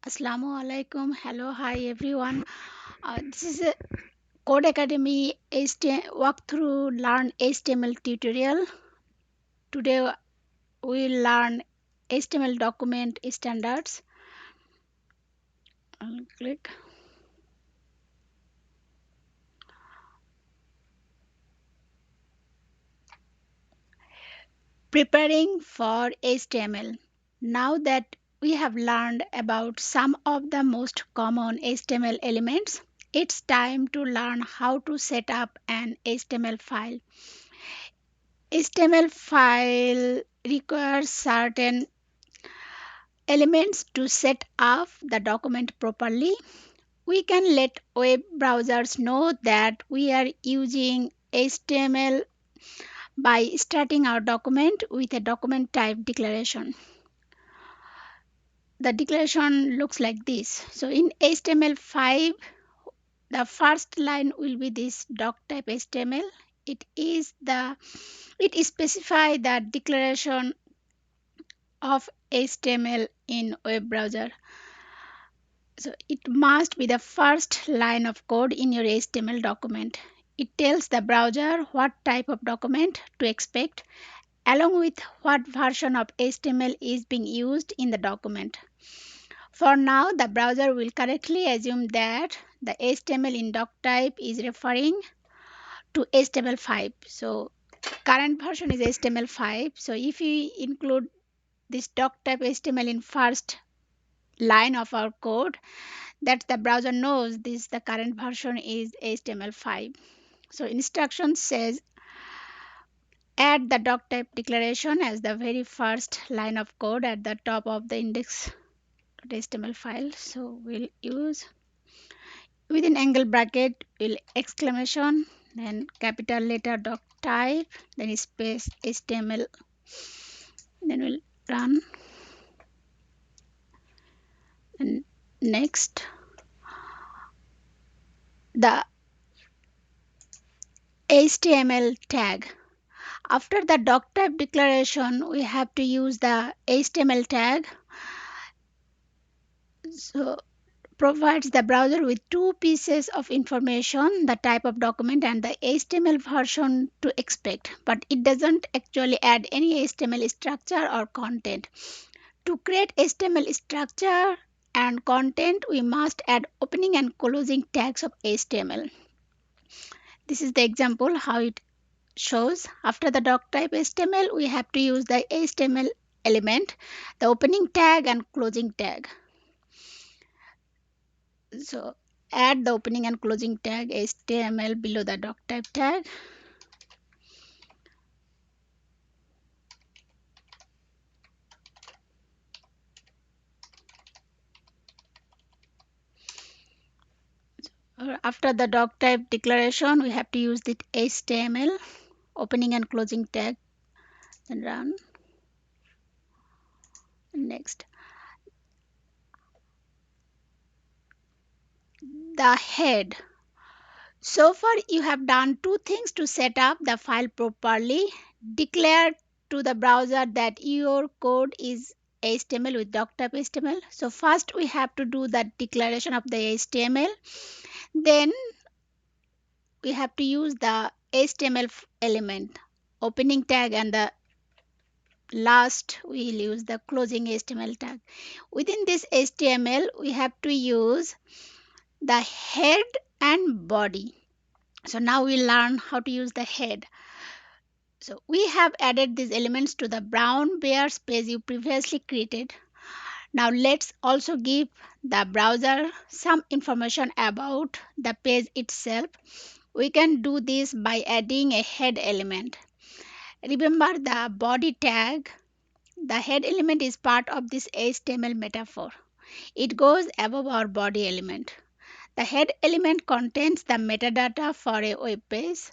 Assalamu alaikum. Hello, hi everyone. This is a Code Academy HTML walkthrough learn HTML tutorial. Today we'll learn HTML document standards. I'll click preparing for HTML. Now that we have learned about some of the most common HTML elements, it's time to learn how to set up an HTML file. HTML file requires certain elements to set up the document properly. We can let web browsers know that we are using HTML by starting our document with a document type declaration. The declaration looks like this. So in HTML5, the first line will be this doc type HTML. It specifies the declaration of HTML in web browser. So it must be the first line of code in your HTML document. It tells the browser what type of document to expect along with what version of HTML is being used in the document. For now, the browser will correctly assume that the HTML in doc type is referring to HTML5. So current version is HTML5. So if we include this doc type HTML in first line of our code, that the browser knows this the current version is HTML5. So instruction says add the doc type declaration as the very first line of code at the top of the index.html file. So we'll use within angle bracket will exclamation then capital letter doc type then space HTML then we'll run and next the HTML tag. After the doc type declaration, we have to use the HTML tag. So provides the browser with two pieces of information, the type of document and the HTML version to expect, but it doesn't actually add any HTML structure or content. To create HTML structure and content, we must add opening and closing tags of HTML. This is the example how it shows. After the doc type HTML, we have to use the HTML element, the opening tag and closing tag. So add the opening and closing tag HTML below the doc type tag. After the doc type declaration, we have to use the HTML opening and closing tag. Then run. Next, the head. So far, you have done two things to set up the file properly. Declare to the browser that your code is HTML with doc type HTML. So first we have to do the declaration of the HTML. Then we have to use the HTML element opening tag and the last we'll use the closing HTML tag. Within this HTML we have to use the head and body. So now we'll learn how to use the head. So we have added these elements to the brown bears page you previously created. Now let's also give the browser some information about the page itself. We can do this by adding a head element. Remember the body tag. The head element is part of this HTML metaphor. It goes above our body element. The head element contains the metadata for a web page.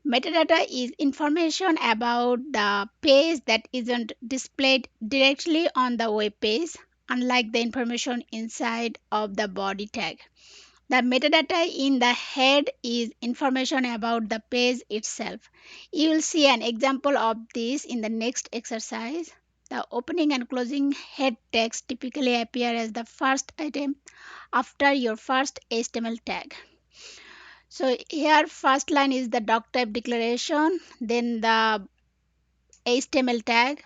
Metadata is information about the page that isn't displayed directly on the web page, unlike the information inside of the body tag. The metadata in the head is information about the page itself. You will see an example of this in the next exercise. The opening and closing head text typically appear as the first item after your first HTML tag. So here first line is the doc type declaration, then the HTML tag.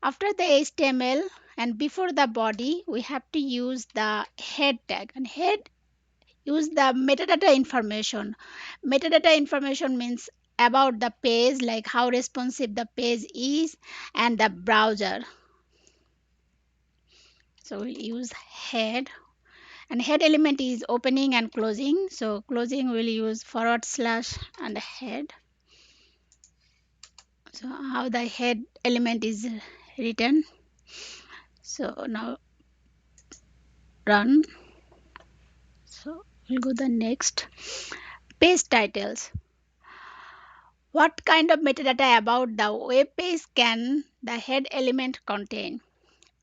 After the HTML and before the body, we have to use the head tag, and head use the metadata information. Metadata information means about the page, like how responsive the page is and the browser. So we'll use head, and head element is opening and closing. So closing will use forward slash and head. So how the head element is written. So now run. So we'll go the next. Page titles. What kind of metadata about the web page can the head element contain?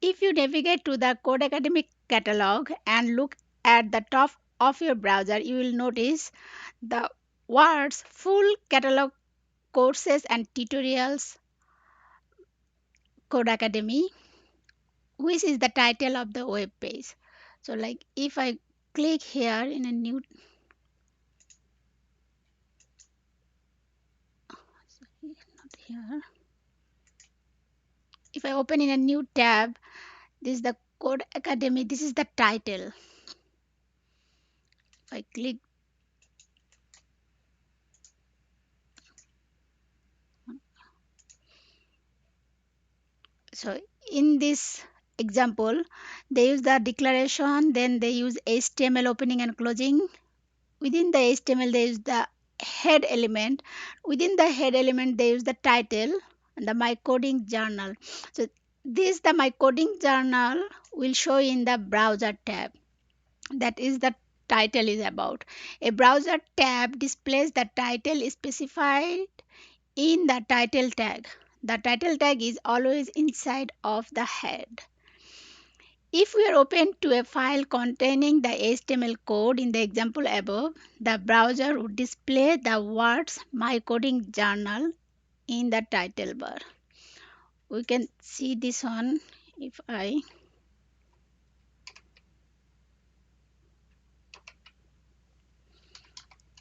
If you navigate to the Codecademy catalog and look at the top of your browser, you will notice the words full catalog courses and tutorials Codecademy, which is the title of the web page. So like if I click here in a new, sorry, not here. If I open in a new tab, this is the Codecademy, this is the title. If I click, so in this example, they use the declaration, then they use HTML opening and closing. Within the HTML, they use the head element. Within the head element, they use the title and the My Coding Journal. So this, the My Coding Journal, will show in the browser tab. That is the title is about. A browser tab displays the title specified in the title tag. The title tag is always inside of the head. If we are open to a file containing the HTML code in the example above, the browser would display the words My Coding Journal in the title bar. We can see this one if I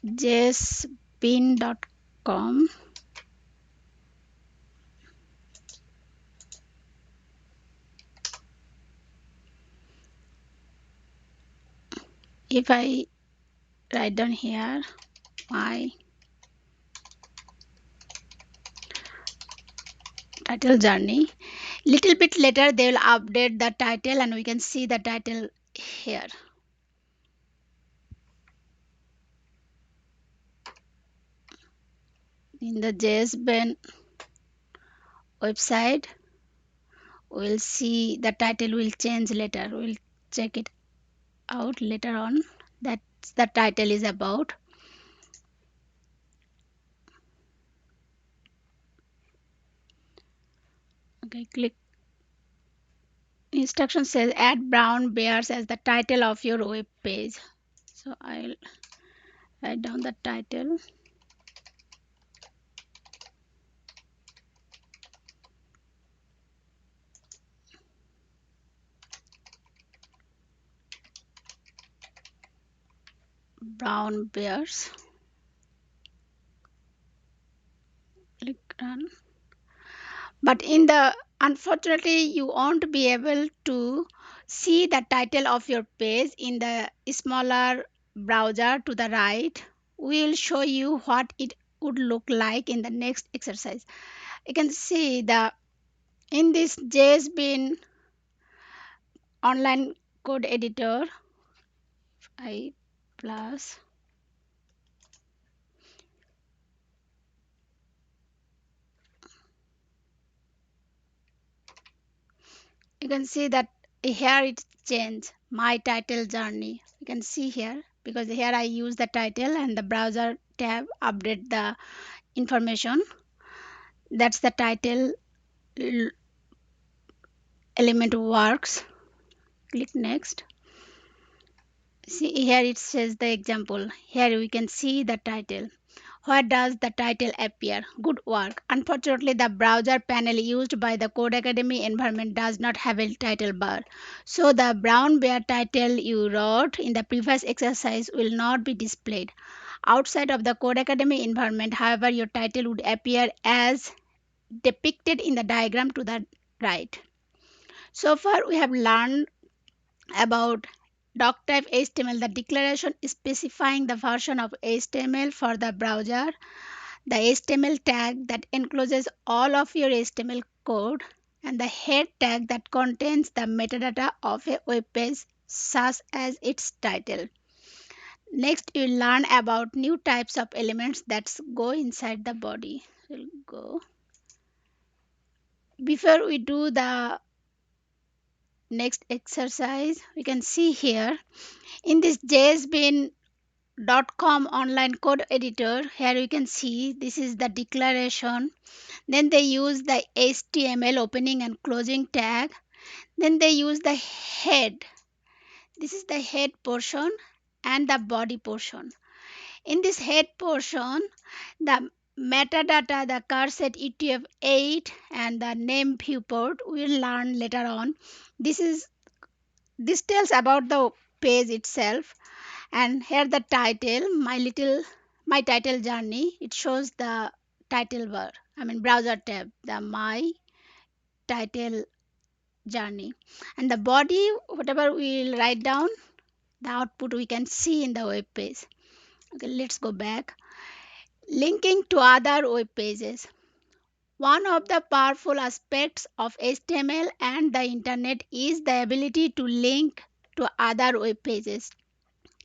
jsbin.com. If I write down here my title journey, little bit later they will update the title and we can see the title here. In the JSBin website, we'll see the title will change later. We'll check it out later on. That's the title is about. Okay, click. Instruction says add brown bears as the title of your web page. So I'll write down the title. Brown bears. Click run. But in the unfortunately you won't be able to see the title of your page in the smaller browser to the right. We'll show you what it would look like in the next exercise. You can see the in this JSBin online code editor I plus, you can see that here it's changed my title journey. You can see here because here I use the title and the browser tab update the information. That's the title element works. Click next. See here it says the example. Here we can see the title. Where does the title appear? Good work. Unfortunately, the browser panel used by the Codecademy environment does not have a title bar. So the brown bear title you wrote in the previous exercise will not be displayed. Outside of the Codecademy environment, however, your title would appear as depicted in the diagram to the right. So far, we have learned about doctype HTML, the declaration specifying the version of HTML for the browser, the HTML tag that encloses all of your HTML code, and the head tag that contains the metadata of a web page, such as its title. Next, you'll learn about new types of elements that go inside the body. We'll go. Before we do the next exercise, we can see here in this jsbean.com online code editor. Here you can see this is the declaration. Then they use the HTML opening and closing tag. Then they use the head. This is the head portion and the body portion. In this head portion, the metadata, the cursor UTF-8 and the name viewport we'll learn later on. This tells about the page itself, and here the title, my title journey. It shows the title bar. Browser tab, the my title journey, and the body, whatever we'll write down, the output we can see in the web page. Okay, let's go back. Linking to other web pages. One of the powerful aspects of HTML and the internet is the ability to link to other web pages.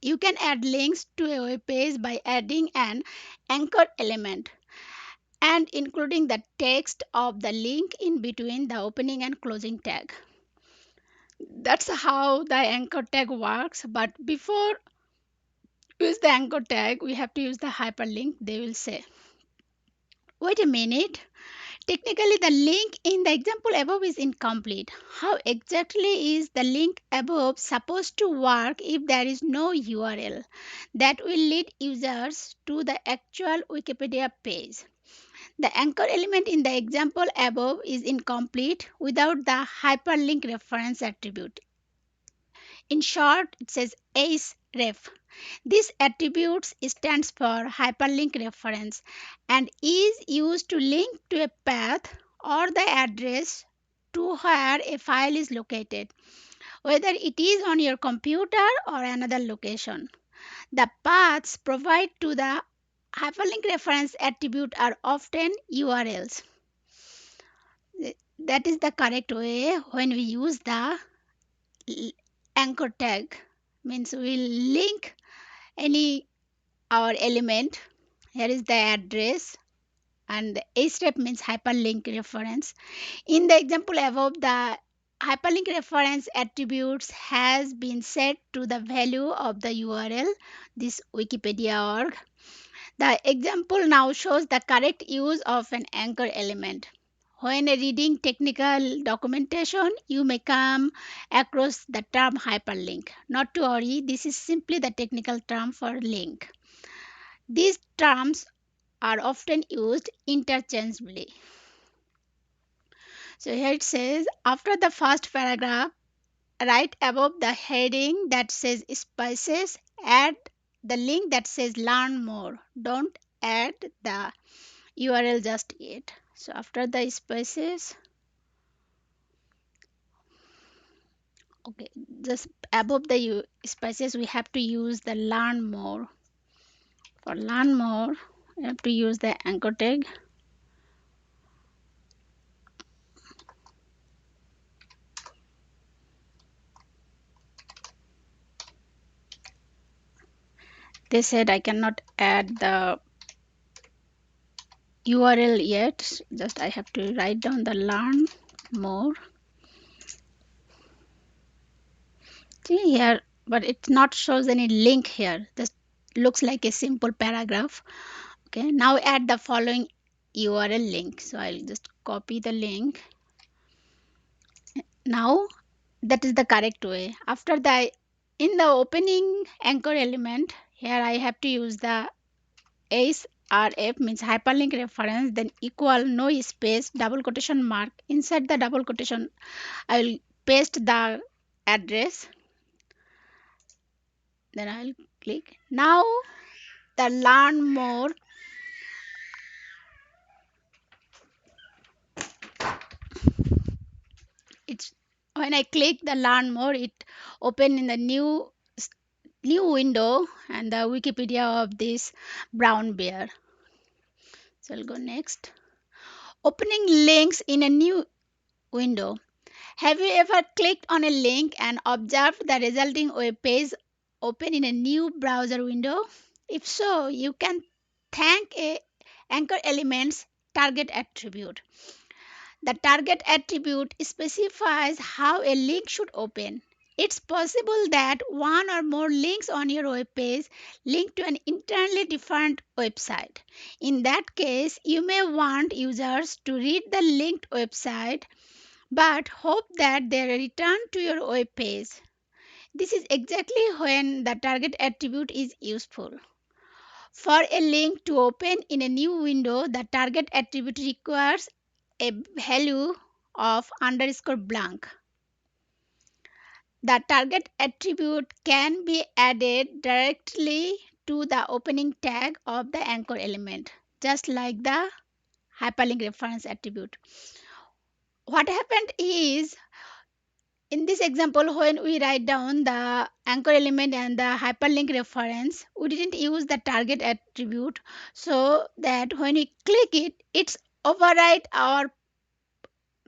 You can add links to a web page by adding an anchor element and including the text of the link in between the opening and closing tag. That's how the anchor tag works, but before use the anchor tag, we have to use the hyperlink, they will say. Wait a minute. Technically, the link in the example above is incomplete. How exactly is the link above supposed to work if there is no URL that will lead users to the actual Wikipedia page? The anchor element in the example above is incomplete without the hyperlink reference attribute. In short, it says ACE-REF. This attribute stands for hyperlink reference and is used to link to a path or the address to where a file is located, whether it is on your computer or another location. The paths provided to the hyperlink reference attribute are often URLs. That is the correct way when we use the anchor tag. Means we'll link any our element. Here is the address, and the A step means hyperlink reference. In the example above, the hyperlink reference attributes has been set to the value of the URL, this wikipedia.org. The example now shows the correct use of an anchor element. When reading technical documentation, you may come across the term hyperlink. Not to worry, this is simply the technical term for link. These terms are often used interchangeably. So here it says, after the first paragraph, right above the heading that says spices, add the link that says learn more. Don't add the URL just yet. So after the spaces, okay, just above the spaces we have to use the learn more. For learn more, we have to use the anchor tag. They said I cannot add the URL yet, just I have to write down the learn more. See here, but it not shows any link here. This looks like a simple paragraph. Okay, now add the following URL link. So I'll just copy the link. Now that is the correct way. After the in the opening anchor element, here I have to use the ACE HRF means hyperlink reference, then equal no space double quotation mark. Inside the double quotation, I will paste the address. Then I will click. Now the learn more. It's when I click the learn more, it open in the new window and the Wikipedia of this brown bear. So I'll go next. Opening links in a new window. Have you ever clicked on a link and observed the resulting web page open in a new browser window? If so, you can thank a anchor element's target attribute. The target attribute specifies how a link should open. It's possible that one or more links on your web page link to an entirely different website. In that case, you may want users to read the linked website but hope that they return to your web page. This is exactly when the target attribute is useful. For a link to open in a new window, the target attribute requires a value of underscore blank. The target attribute can be added directly to the opening tag of the anchor element, just like the hyperlink reference attribute. What happened is in this example, when we write down the anchor element and the hyperlink reference, we didn't use the target attribute so that when we click it, it's override our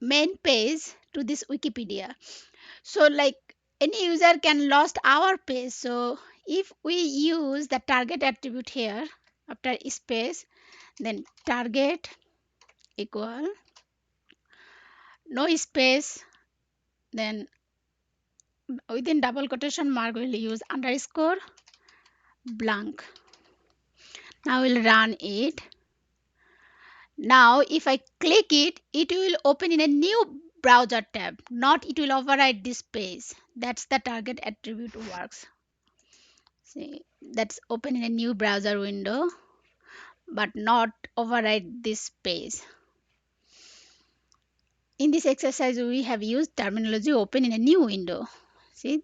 main page to this Wikipedia. So like any user can lost our page. So if we use the target attribute here after space, then target equal no space, then within double quotation mark we'll use underscore blank. Now we'll run it. Now if I click it, it will open in a new browser tab, not it will override this page. That's the target attribute works. See, that's open in a new browser window, but not override this page. In this exercise, we have used terminology open in a new window. See,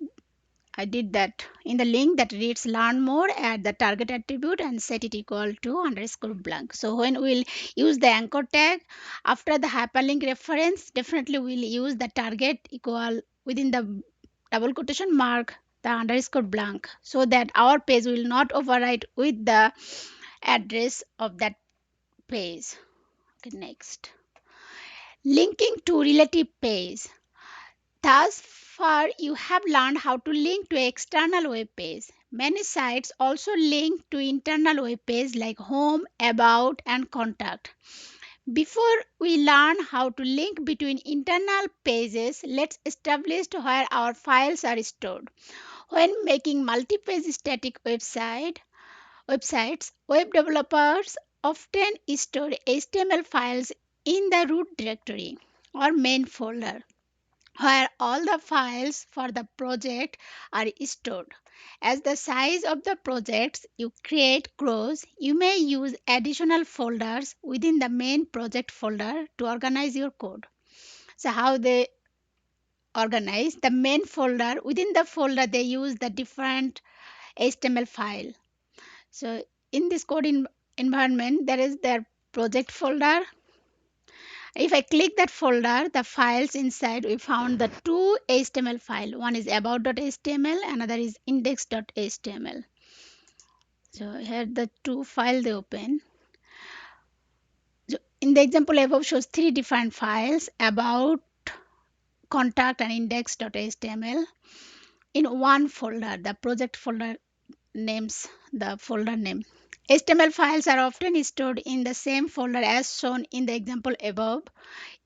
I did that in the link that reads learn more, add the target attribute and set it equal to underscore blank. So when we'll use the anchor tag after the hyperlink reference, definitely we'll use the target equal within the double quotation mark the underscore blank so that our page will not overwrite with the address of that page. Okay, next. Linking to relative page. Thus far, you have learned how to link to external web page. Many sites also link to internal web pages like home, about, and contact. Before we learn how to link between internal pages, let's establish where our files are stored. When making multi-page static websites, web developers often store HTML files in the root directory or main folder where all the files for the project are stored. As the size of the projects you create grows, you may use additional folders within the main project folder to organize your code. So how they organize the main folder, within the folder they use the different HTML file. So in this environment there is their project folder. If I click that folder, the files inside, we found the two HTML files. One is about.html, another is index.html. So here the two files they open. So in the example above shows three different files, about, contact and index.html in one folder. The project folder names the folder name. HTML files are often stored in the same folder as shown in the example above.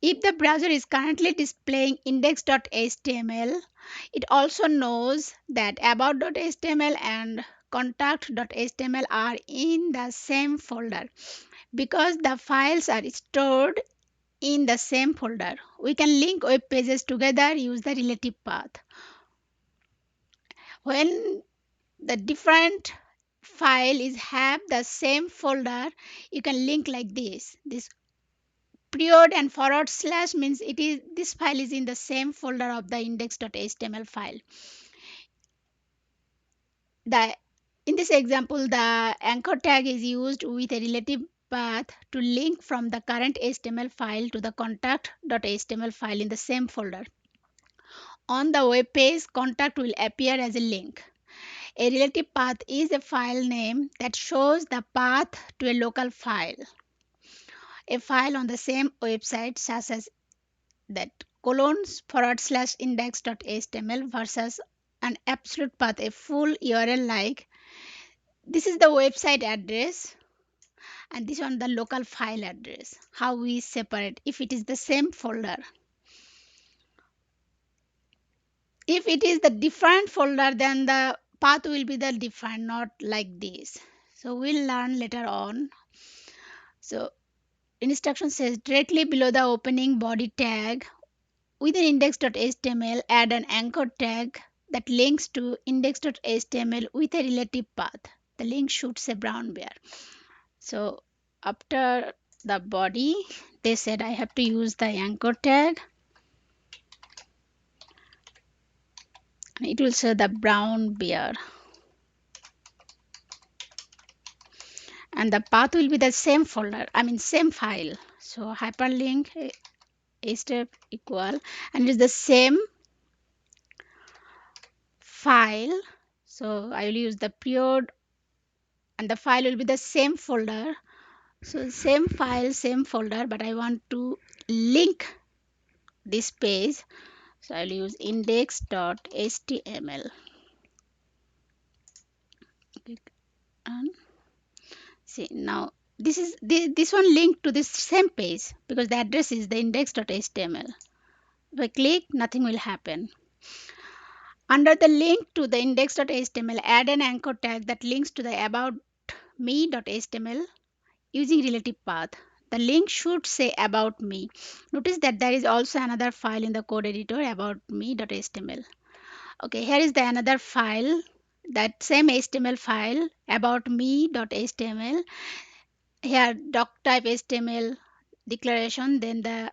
If the browser is currently displaying index.html, it also knows that about.html and contact.html are in the same folder. Because the files are stored in the same folder, we can link web pages together use the relative path. When the different file is have the same folder, you can link like this period and forward slash means it is this file is in the same folder of the index.html file. The in this example, the anchor tag is used with a relative path to link from the current HTML file to the contact.html file in the same folder. On the web page, contact will appear as a link. A relative path is a file name that shows the path to a local file. A file on the same website, such as that colons forward slash index.html versus an absolute path, a full URL like this is the website address and this one the local file address. How we separate if it is the same folder. If it is the different folder, then the path will be the different, not like this. So we'll learn later on. So instruction says directly below the opening body tag within index.html add an anchor tag that links to index.html with a relative path. The link should say brown bear. So after the body, they said I have to use the anchor tag. And it will say the brown bear. And the path will be the same folder, I mean same file. So hyperlink a step equal and it's the same file. So I will use the period and the file will be the same folder. So same file, same folder, but I want to link this page. So I'll use index.html. Click and see now this one linked to this same page because the address is the index.html. If I click, nothing will happen. Under the link to the index.html, add an anchor tag that links to the about me.html using relative path. The link should say about me. Notice that there is also another file in the code editor about me.html. Okay, here is the another file, that same HTML file about me.html. Here doc type HTML declaration, then the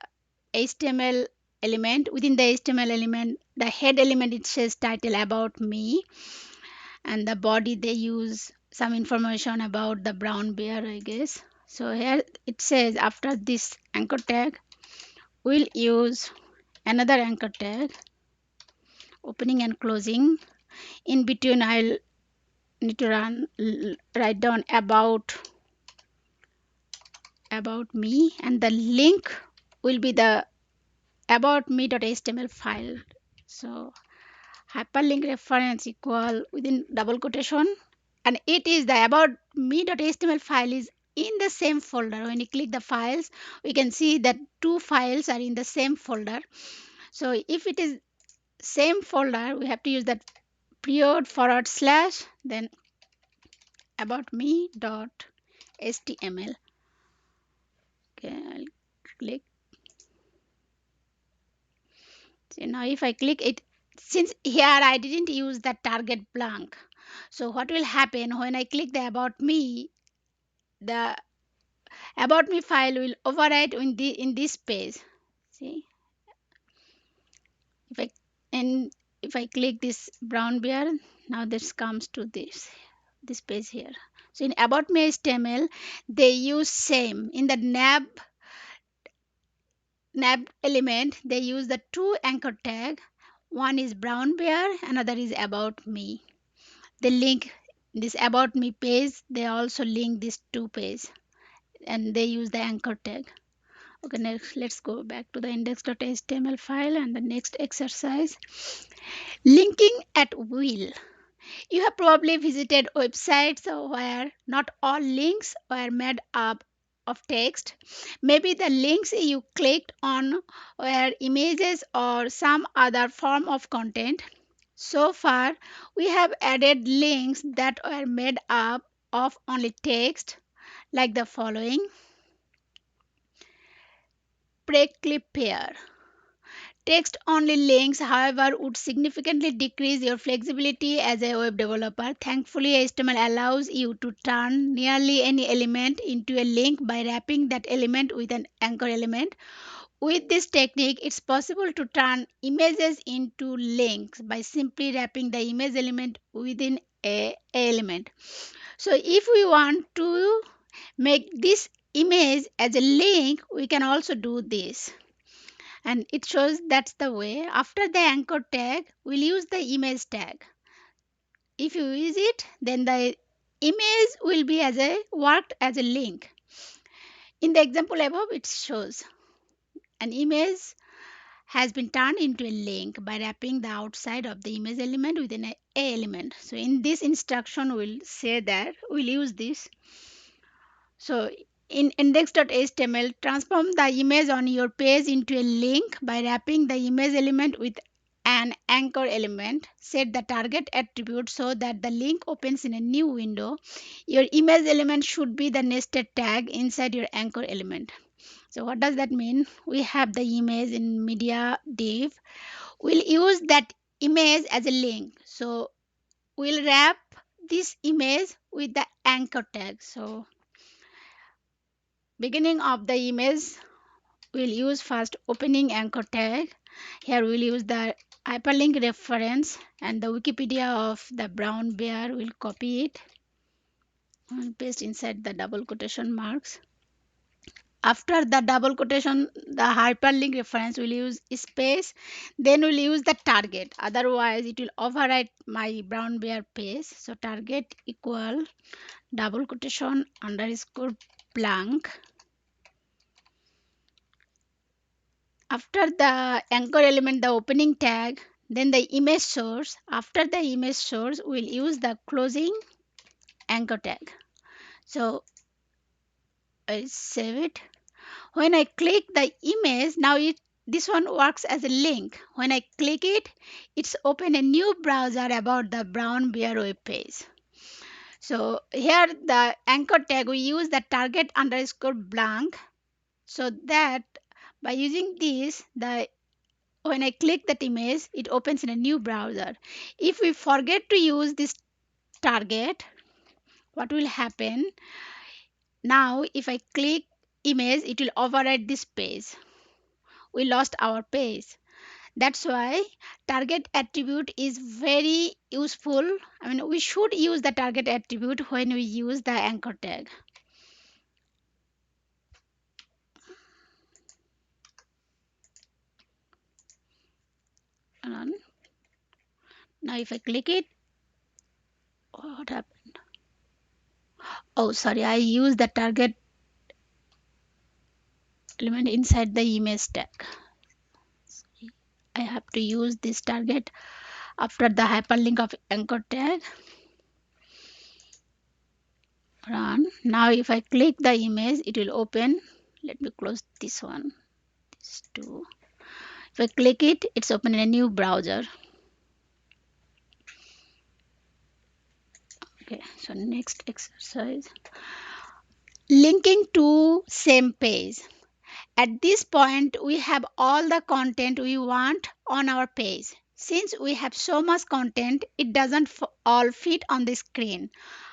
HTML element. Within the HTML element, the head element it says title about me, and the body they use some information about the brown bear, I guess. So here it says after this anchor tag, we'll use another anchor tag, opening and closing. In between, I'll need to write down about me, and the link will be the about me.html file. So hyperlink reference equal within double quotation, and it is the about me.html file is in the same folder. When you click the files, we can see that two files are in the same folder. So if it is same folder, we have to use that period forward slash then about me.html. Okay, I'll click. So now if I click it, since here I didn't use the target blank, so what will happen when I click the about me, the about me file will overwrite in this page. See, if I and if I click this brown bear, now this comes to this page here. So in about me HTML, they use same in the nav element. They use the two anchor tag. One is brown bear, another is about me. They link this about me page. They also link these two pages, and they use the anchor tag. Okay, next let's go back to the index.html file and the next exercise. Linking at will. You have probably visited websites where not all links were made up of text. Maybe the links you clicked on were images or some other form of content. So far, we have added links that were made up of only text, like the following. Prickly pear. Text-only links, however, would significantly decrease your flexibility as a web developer. Thankfully, HTML allows you to turn nearly any element into a link by wrapping that element with an anchor element. With this technique, it's possible to turn images into links by simply wrapping the image element within a element. So if we want to make this image as a link, we can also do this. And it shows that's the way. After the anchor tag, we'll use the image tag. If you use it, then the image will be as a worked as a link. In the example above, it shows an image has been turned into a link by wrapping the outside of the image element within a element. So in this instruction, we'll say that we'll use this. So in index.html, transform the image on your page into a link by wrapping the image element with an anchor element. Set the target attribute so that the link opens in a new window. Your image element should be the nested tag inside your anchor element. So what does that mean? We have the image in media div. We'll use that image as a link. So we'll wrap this image with the anchor tag. So beginning of the image, we'll use first opening anchor tag. Here we'll use the hyperlink reference and the Wikipedia of the brown bear. We'll copy it and paste inside the double quotation marks. After the double quotation, the hyperlink reference will use space. Then we'll use the target. Otherwise, it will overwrite my brown bear page. So target equal double quotation underscore blank. After the anchor element, the opening tag, then the image source. After the image source, we'll use the closing anchor tag. So I save it. When I click the image, now this one works as a link. When I click it, it's open a new browser about the brown bear web page. So here the anchor tag, we use the target underscore blank, so that by using this, the when I click that image, it opens in a new browser. If we forget to use this target, what will happen? Now, if I click image, it will override this page. We lost our page. That's why target attribute is very useful. I mean, we should use the target attribute when we use the anchor tag. Hold on. Now, if I click it, what happened? Oh, sorry, I use the target element inside the image tag. I have to use this target after the hyperlink of anchor tag. Run. Now if I click the image, it will open. Let me close this one. This two. If I click it, it's open in a new browser. Okay, so next exercise. Linking to same page. At this point, we have all the content we want on our page. Since we have so much content, it doesn't all fit on the screen.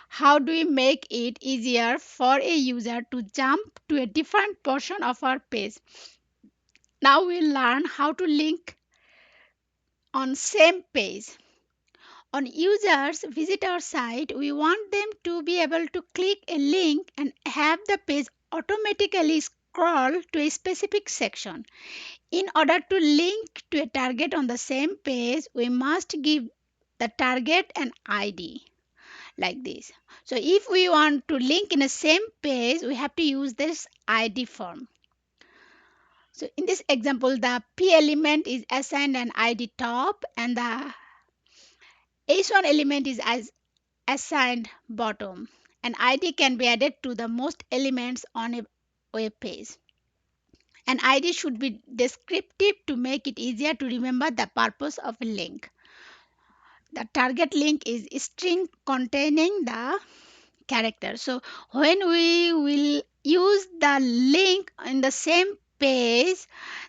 How do we make it easier for a user to jump to a different portion of our page? Now we'll learn how to link on same page. On users visit our site, we want them to be able to click a link and have the page automatically scroll to a specific section. In order to link to a target on the same page, we must give the target an ID like this. So if we want to link in the same page, we have to use this ID form. So in this example, the P element is assigned an ID top and the H1 element is assigned bottom. An ID can be added to the most elements on a web page. An ID should be descriptive to make it easier to remember the purpose of a link. The target link is a string containing the character. So when we will use the link in the same page,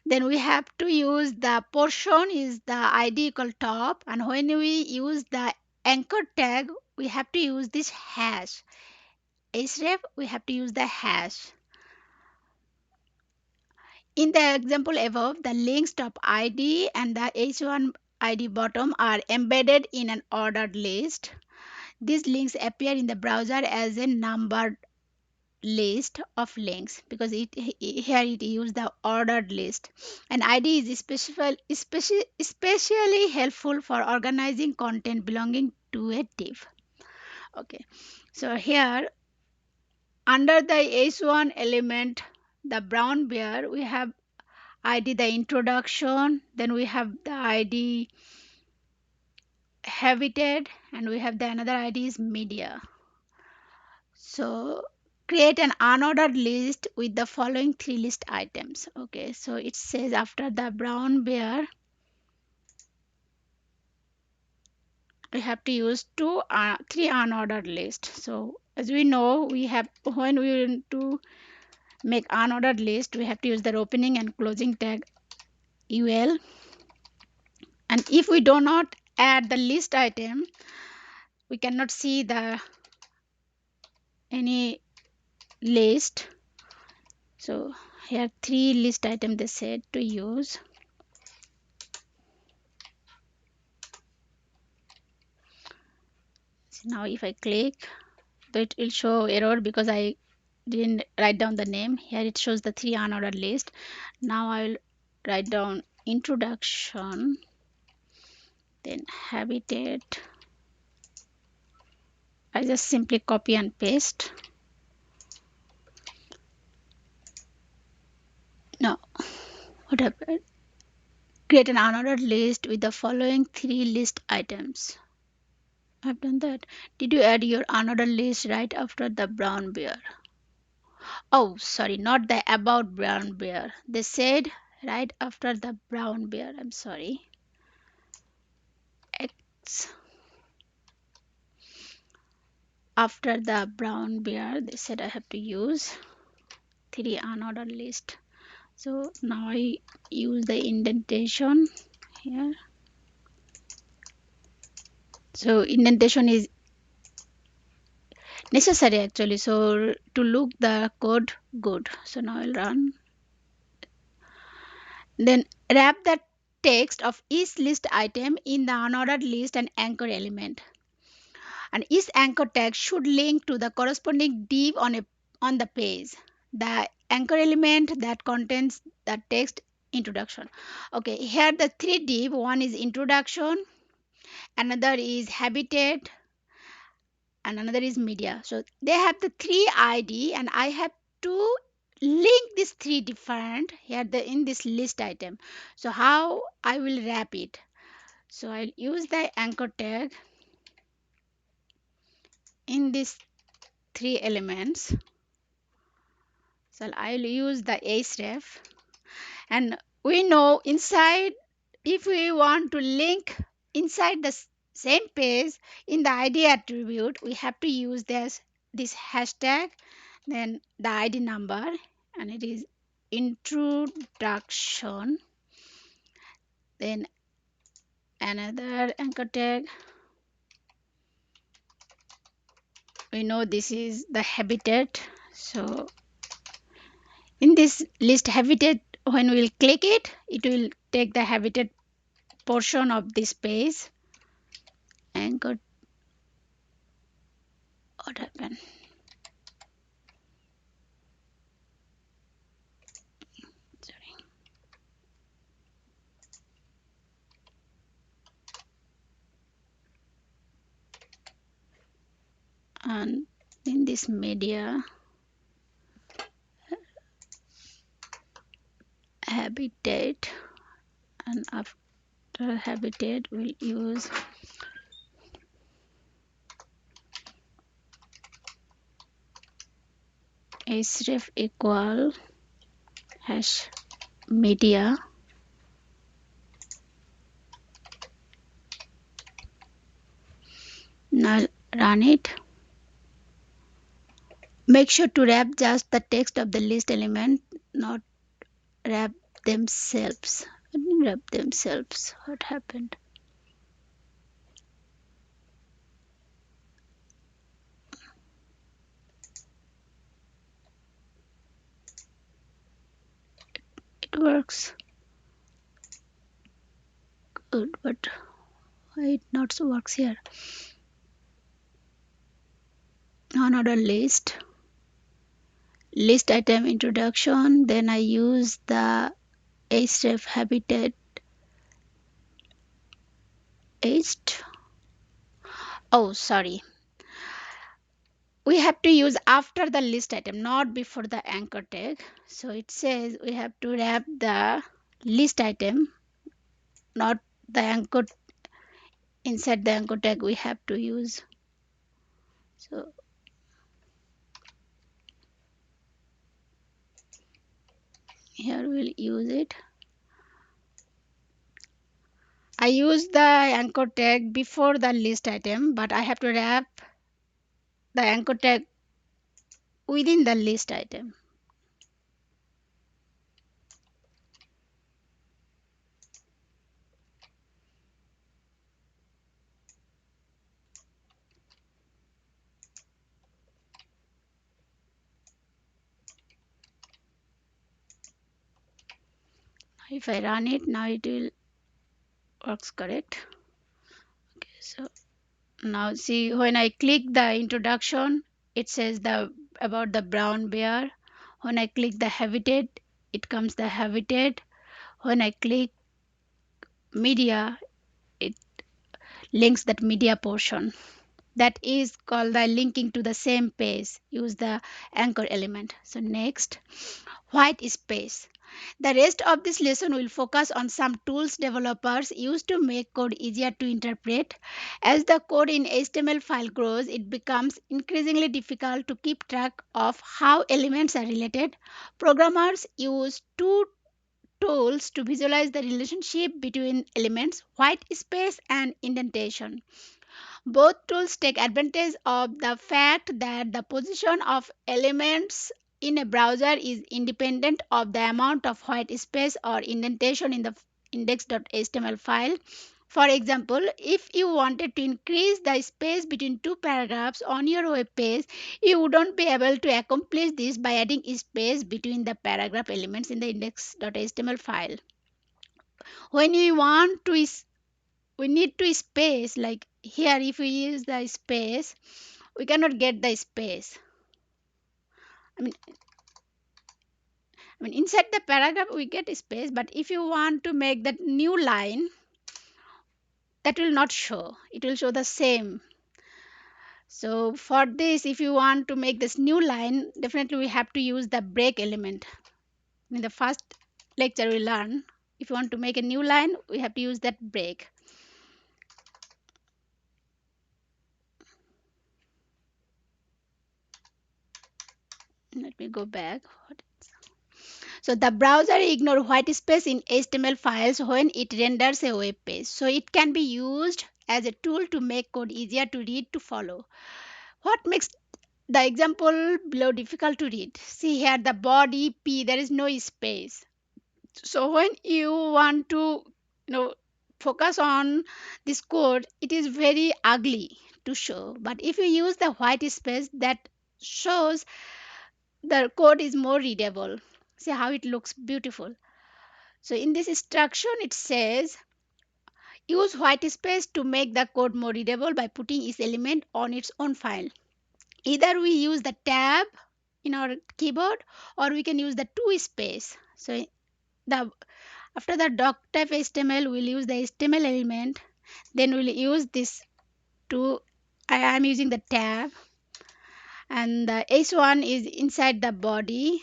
then we have to use the portion is the id equal top, and when we use the anchor tag we have to use this hash href, we have to use the hash. In the example above, the links top id and the h1 id bottom are embedded in an ordered list. These links appear in the browser as a numbered list of links because here it use the ordered list, and id is especially helpful for organizing content belonging to a div. Okay, so here under the h1 element, the brown bear, we have id the introduction, then we have the id habitat, and we have the another id is media. So create an unordered list with the following three list items. Okay, so it says after the brown bear, we have to use three unordered list. So as we know, we have when we want to make unordered list, we have to use the opening and closing tag ul. And if we do not add the list item, we cannot see the any list. So here three list item they said to use. So now if I click, so it will show error because I didn't write down the name. Here it shows the three unordered list. Now I will write down introduction, then habitat. I just simply copy and paste. No, what happened? Create an unordered list with the following three list items. I've done that. Did you add your unordered list right after the brown bear? Oh, sorry, not the about brown bear. They said right after the brown bear. I'm sorry. X after the brown bear, they said I have to use three unordered list. So now I use the indentation here. So indentation is necessary actually. So to look the code good. So now I'll run. Then wrap the text of each list item in the unordered list and anchor element. And each anchor tag should link to the corresponding div on the page. The anchor element that contains the text introduction. Okay, here the three div, one is introduction, another is habitat, and another is media. So they have the three id and I have to link these three different here in this list item. So how I will wrap it? So I'll use the anchor tag in these three elements. So I'll use the href, and we know inside if we want to link inside the same page in the id attribute, we have to use this hashtag, then the id number, and it is introduction, then another anchor tag. We know this is the habitat. So in this list habitat, when we'll click it, it will take the habitat portion of this page. Anchor, what happened? Sorry. And in this media habitat, and after habitat we'll use href equal hash media. Now run it. Make sure to wrap just the text of the list element, not wrap themselves. What do you mean wrap themselves? What happened? It works good, but why it not so works here? Another list item introduction. Then I use the href habitat H. Oh, sorry. We have to use after the list item, not before the anchor tag. So it says we have to wrap the list item, not the anchor. Inside the anchor tag we have to use. So here we'll use it. I use the anchor tag before the list item, but I have to wrap the anchor tag within the list item. If I run it now, it will works correct. Okay, so now see, when I click the introduction, it says the about the brown bear. When I click the habitat, it comes the habitat. When I click media, it links that media portion. That is called the linking to the same page. Use the anchor element. So next, white space. The rest of this lesson will focus on some tools developers use to make code easier to interpret. As the code in HTML file grows, it becomes increasingly difficult to keep track of how elements are related. Programmers use two tools to visualize the relationship between elements, white space and indentation. Both tools take advantage of the fact that the position of elements in a browser is independent of the amount of white space or indentation in the index.html file. For example, if you wanted to increase the space between two paragraphs on your web page, you wouldn't be able to accomplish this by adding space between the paragraph elements in the index.html file. When we want to we need to space, like here if we use the space, we cannot get the space. I mean i mean inside the paragraph we get space, but if you want to make that new line, that will not show, it will show the same. So for this, if you want to make this new line, definitely we have to use the break element. In the first lecture we learn, if you want to make a new line, we have to use that break. Let me go back. So the browser ignores white space in HTML files when it renders a web page. So it can be used as a tool to make code easier to read to follow. What makes the example below difficult to read? See here the body P, there is no space. So when you want to focus on this code, it is very ugly to show. But if you use the white space, that shows the code is more readable. See how it looks beautiful. So in this instruction it says use white space to make the code more readable by putting each element on its own file. Either we use the tab in our keyboard or we can use the two space. So the after the doc type HTML we'll use the HTML element, then we'll use this two. I am using the tab, and the h1 is inside the body,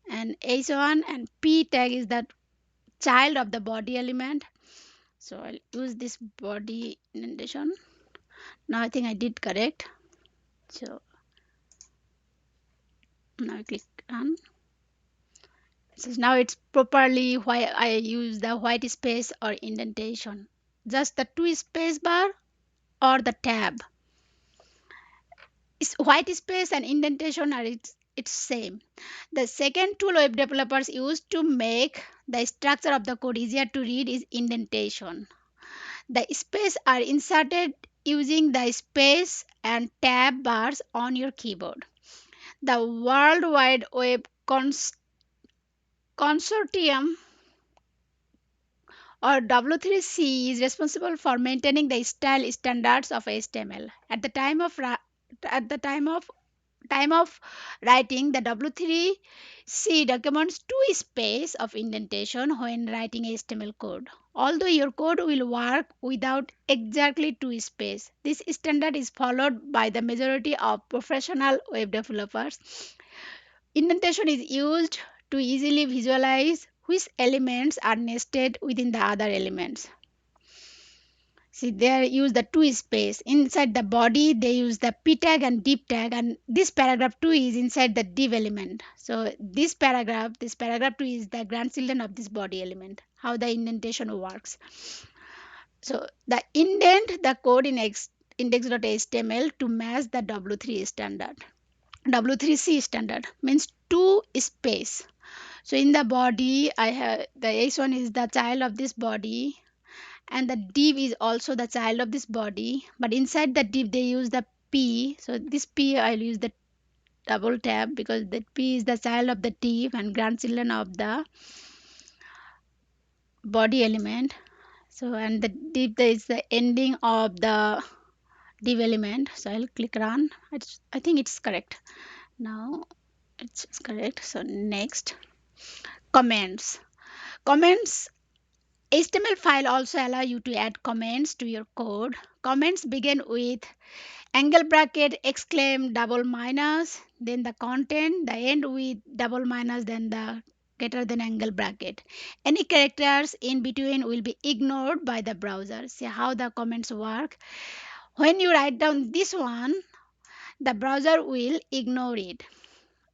and h1 and p tag is the child of the body element. So I'll use this body indentation. Now I think I did correct. So now I click on. So now it's properly why I use the white space or indentation. Just the two space bar or the tab. White space and indentation are it's same. The second tool web developers use to make the structure of the code easier to read is indentation. The space are inserted using the space and tab bars on your keyboard. The World Wide Web Consortium or W3C is responsible for maintaining the style standards of HTML. At the time of writing, the W3C documents two space of indentation when writing HTML code. Although your code will work without exactly two space, this standard is followed by the majority of professional web developers. Indentation is used to easily visualize which elements are nested within the other elements. See, they use the two space. Inside the body, they use the p tag and div tag, and this paragraph 2 is inside the div element. So this paragraph 2 is the grandchildren of this body element, how the indentation works. So the indent the code in index.html to match the W3 standard. W3C standard means two space. So in the body, I have the H1 is the child of this body, and the div is also the child of this body. But inside the div, they use the p. So this p I'll use the double tab because the p is the child of the div and grandchildren of the body element. So and the div is the ending of the div element. So I'll click run. I think it's correct. Now it's correct. So next, comments. Comments HTML file also allow you to add comments to your code. Comments begin with angle bracket, exclaim, double minus, then the content, the end with double minus, then the greater than angle bracket. Any characters in between will be ignored by the browser. See how the comments work. When you write down this one, the browser will ignore it.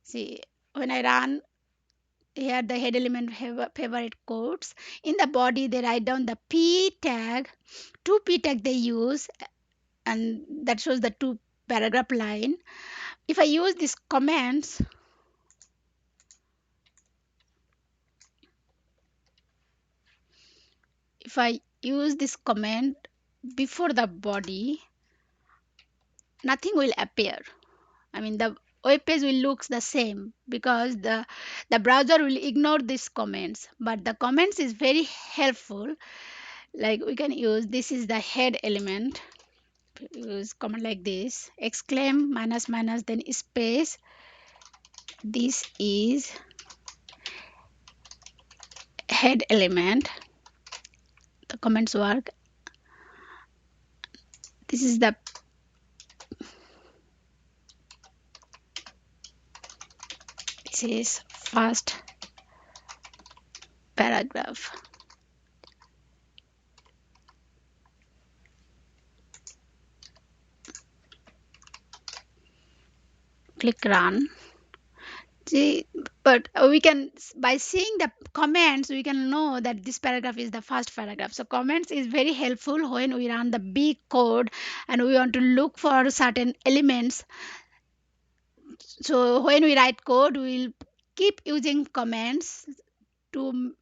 See, when I run here the head element favorite quotes. In the body they write down the p tag, two p tag they use, and that shows the two paragraph line. If I use these comments, if I use this comment before the body, nothing will appear. I mean the web page will looks the same because the browser will ignore these comments, but the comments is very helpful. Like we can use, this is the head element, use command like this, exclaim minus minus then space, this is head element, the comments work. This is the this is first paragraph. Click run. See, but we can, by seeing the comments we can know that this paragraph is the first paragraph. So comments is very helpful when we run the big code and we want to look for certain elements. So when we write code we will keep using comments to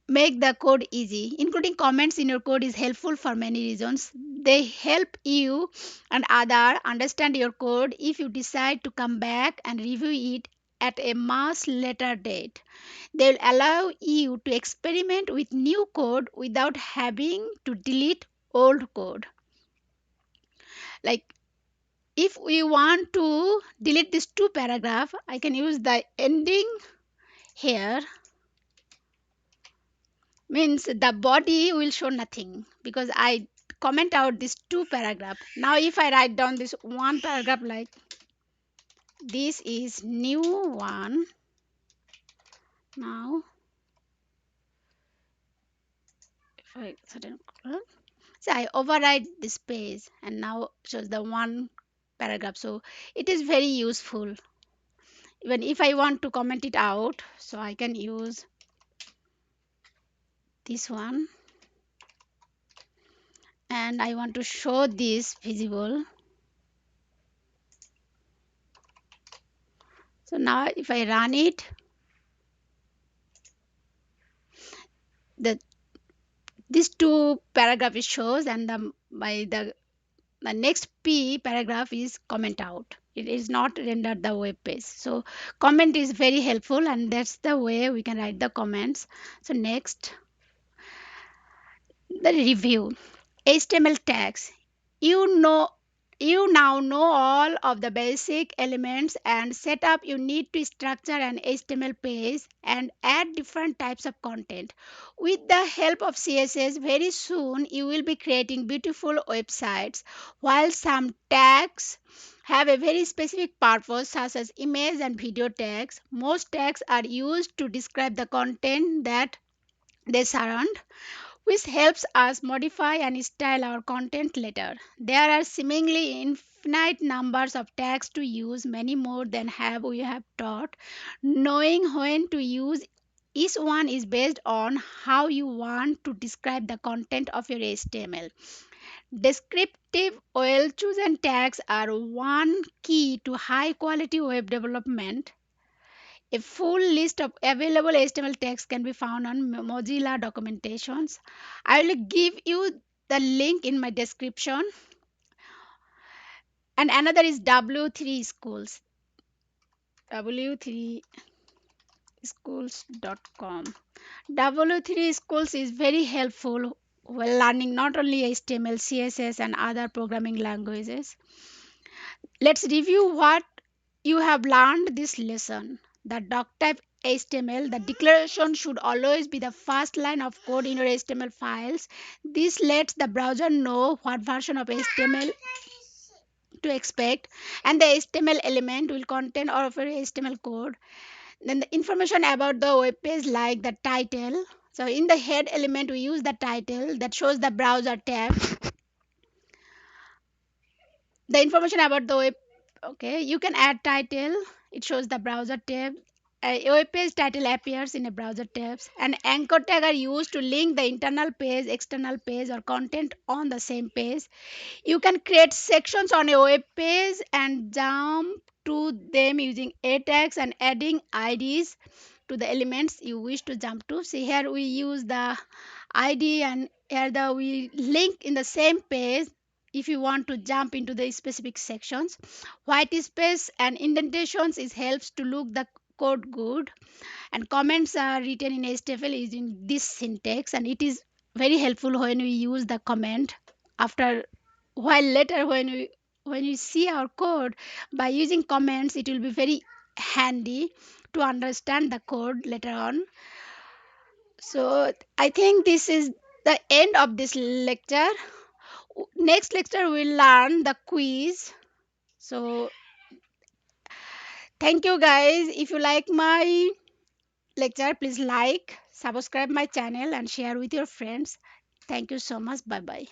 make the code easy. Including comments in your code is helpful for many reasons. They help you and other understand your code if you decide to come back and review it at a much later date. They will allow you to experiment with new code without having to delete old code. Like if we want to delete this two paragraph, I can use the ending here, means the body will show nothing because I comment out this two paragraph. Now if I write down this one paragraph like this is new one, now if I certain so I override this page and now shows the one paragraph. So it is very useful. Even if I want to comment it out, so I can use this one and I want to show this visible. So now if I run it, the these two paragraph is shows, and the next P paragraph is comment out. It is not rendered the web page. So comment is very helpful, and that's the way we can write the comments. So next, the review. HTML tags. You know you now know all of the basic elements and setup you need to structure an HTML page and add different types of content. With the help of CSS, very soon you will be creating beautiful websites. While some tags have a very specific purpose, such as image and video tags, most tags are used to describe the content that they surround, which helps us modify and style our content later. There are seemingly infinite numbers of tags to use, many more than have we have taught. Knowing when to use each one is based on how you want to describe the content of your HTML. Descriptive, well chosen tags are one key to high quality web development. A full list of available HTML tags can be found on Mozilla documentations. I will give you the link in my description. And another is W3 Schools. W3schools.com. W3 Schools is very helpful while learning not only HTML, CSS, and other programming languages. Let's review what you have learned this lesson. The doctype HTML, the declaration should always be the first line of code in your HTML files. This lets the browser know what version of HTML to expect, and the HTML element will contain all of your HTML code. Then the information about the web page, like the title. So in the head element, we use the title that shows the browser tab. The information about the web, okay, you can add title. It shows the browser tab. A web page title appears in a browser tabs. And anchor tag are used to link the internal page, external page, or content on the same page. You can create sections on a web page and jump to them using a tags and adding IDs to the elements you wish to jump to. See here we use the ID, and here the we link in the same page if you want to jump into the specific sections. White space and indentations is helps to look the code good, and comments are written in HTML using this syntax, and it is very helpful when we use the comment after while later when we see our code. By using comments, it will be very handy to understand the code later on. So I think this is the end of this lecture. Next lecture we'll learn the quiz. So thank you guys. If you like my lecture, please like, subscribe my channel, and share with your friends. Thank you so much. Bye bye.